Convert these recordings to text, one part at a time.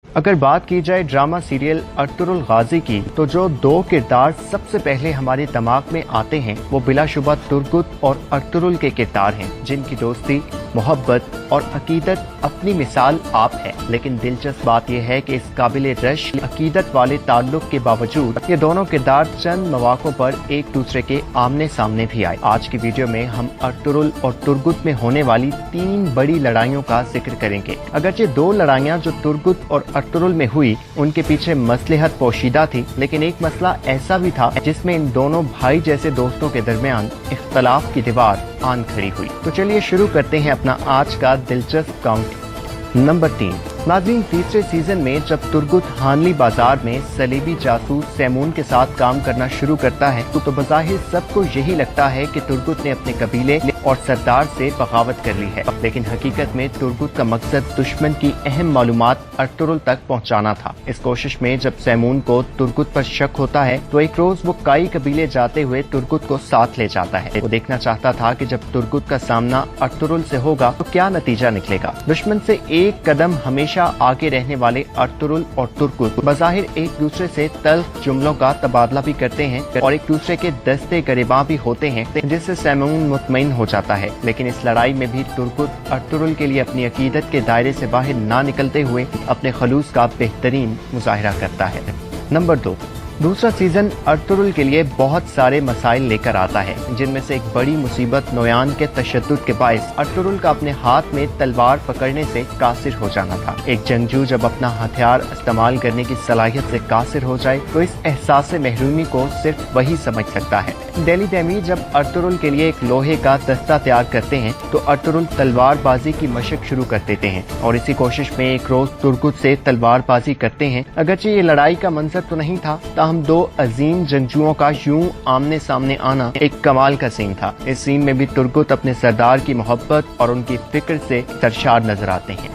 अगर बात की जाए ड्रामा सीरियल अर्तुगरुल गाजी की, तो जो दो किरदार सबसे पहले हमारे दिमाग में आते हैं वो बिलाशुबा तुर्गुत और अर्तुगरुल के किरदार हैं, जिनकी दोस्ती, मोहब्बत और अकीदत अपनी मिसाल आप है। लेकिन दिलचस्प बात यह है कि इस काबिल रश अकीदत वाले ताल्लुक के बावजूद ये दोनों किरदार चंद मौक़ों पर एक दूसरे के आमने सामने भी आए। आज की वीडियो में हम अर्तुगरुल और तुर्गुत में होने वाली 3 बड़ी लड़ाइयों का जिक्र करेंगे। अगरचे 2 लड़ाइयाँ जो तुर्गुत और अर्तुगरुल में हुई उनके पीछे मसलहत पोशीदा थी, लेकिन एक मसला ऐसा भी था जिसमें इन दोनों भाई जैसे दोस्तों के दरमियान इख्तलाफ की दीवार आन खड़ी हुई। तो चलिए शुरू करते हैं अपना आज का दिलचस्प काउंट। नंबर 3। नाज़रीन, तीसरे सीजन में जब तुर्गुत हानली बाजार में सलीबी जासूस सैमून के साथ काम करना शुरू करता है तो बज़ाहिर सबको यही लगता है कि तुर्गुत ने अपने कबीले और सरदार से बगावत कर ली है, लेकिन हकीकत में तुर्गुत का मकसद दुश्मन की अहम मालूमात अर्तुगरुल तक पहुंचाना था। इस कोशिश में जब सैमून को तुर्गुत पर शक होता है तो एक रोज वो कई कबीले जाते हुए तुर्गुत को साथ ले जाता है। वो देखना चाहता था कि जब तुर्गुत का सामना अर्तुगरुल से होगा तो क्या नतीजा निकलेगा। दुश्मन से एक कदम हमेशा आगे रहने वाले अर्तुगरुल और तुर्गुत बज़ाहिर एक दूसरे से तल्ख जुमलों का तबादला भी करते हैं और एक दूसरे के दस्ते गिरेबां भी होते हैं, जिससे सैमून मुतमईन हो जाता है। लेकिन इस लड़ाई में भी तुर्गुत अर्तुगरुल के लिए अपनी अकीदत के दायरे से बाहर ना निकलते हुए अपने खलूस का बेहतरीन मुजाहिरा करता है। नंबर 2। दूसरा सीजन अर्तुगरुल के लिए बहुत सारे मसाइल लेकर आता है, जिनमें से एक बड़ी मुसीबत नोयान के तशद्दुद के बायस अर्तुगरुल का अपने हाथ में तलवार पकड़ने से कासिर हो जाना था। एक जंगजू जब अपना हथियार इस्तेमाल करने की सलाहियत से कासिर हो जाए तो इस एहसास महरूमी को सिर्फ वही समझ सकता है। डेली दैमी जब अर्तुगरुल के लिए एक लोहे का दस्ता तैयार करते हैं तो अर्तुगरुल तलवारबाजी की मशक शुरू कर देते हैं और इसी कोशिश में एक रोज तुर्गुत से तलवारबाजी करते हैं। अगरचे ये लड़ाई का मंजर तो नहीं था, हम 2 अजीम जंगजुओं का यूं आमने सामने आना एक कमाल का सीन था। इस सीन में भी तुर्गुत अपने सरदार की मोहब्बत और उनकी फिक्र से सरशार नजर आते हैं।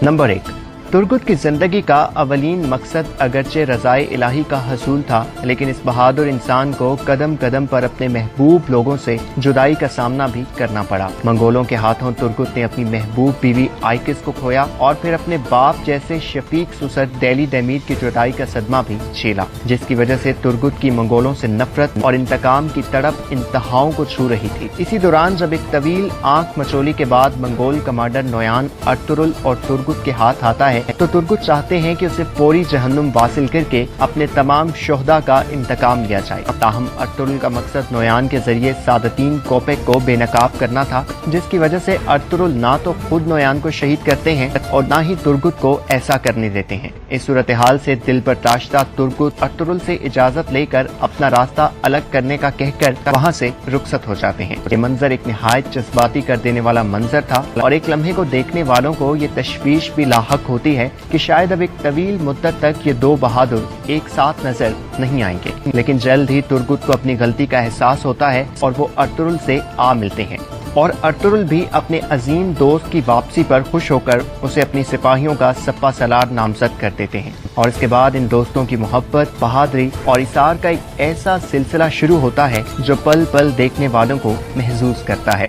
नंबर 1। तुर्गुत की जिंदगी का अवलीन मकसद अगरचे रज़ाए इलाही का हसूल था, लेकिन इस बहादुर इंसान को कदम कदम पर अपने महबूब लोगों से जुदाई का सामना भी करना पड़ा। मंगोलों के हाथों तुर्गुत ने अपनी महबूब बीवी आइकिस को खोया और फिर अपने बाप जैसे शफीक सुसर डेली दैमीर की जुदाई का सदमा भी झेला, जिसकी वजह से तुर्गुत की मंगोलों से नफरत और इंतकाम की तड़प इंतहाओं को छू रही थी। इसी दौरान जब एक तवील आंख मचोली के बाद मंगोल कमांडर नोयान अर्तुगरुल और तुर्गुत के हाथ आता है तो तुर्गुत चाहते हैं कि उसे फौरी जहन्नुम वासिल करके अपने तमाम शोहदा का इंतकाम लिया जाए। ताहम अर्तुगरुल का मकसद नोयान के जरिए सादतीन कोपेक को बेनकाब करना था, जिसकी वजह से अर्तुगरुल ना तो खुद नोयान को शहीद करते हैं और ना ही तुर्गुत को ऐसा करने देते हैं। इस सूरत हाल से दिल पर ताशदा तुर्गुत अर्तुगरुल से इजाजत लेकर अपना रास्ता अलग करने का कहकर वहाँ से रुखसत हो जाते हैं। ये मंजर एक निहायत जज्बाती कर देने वाला मंजर था और एक लम्हे को देखने वालों को ये तशवीश भी लाहक होती है कि शायद अब एक तवील मुद्दत तक ये 2 बहादुर एक साथ नजर नहीं आएंगे। लेकिन जल्द ही तुर्गुत को अपनी गलती का एहसास होता है और वो अर्तुगरुल से आ मिलते हैं और अर्तुगरुल भी अपने अजीम दोस्त की वापसी पर खुश होकर उसे अपनी सिपाहियों का सफ़ा सलार नामजद कर देते हैं। और इसके बाद इन दोस्तों की मोहब्बत, बहादुरी और इसार का एक ऐसा सिलसिला शुरू होता है जो पल पल देखने वालों को महसूस करता है।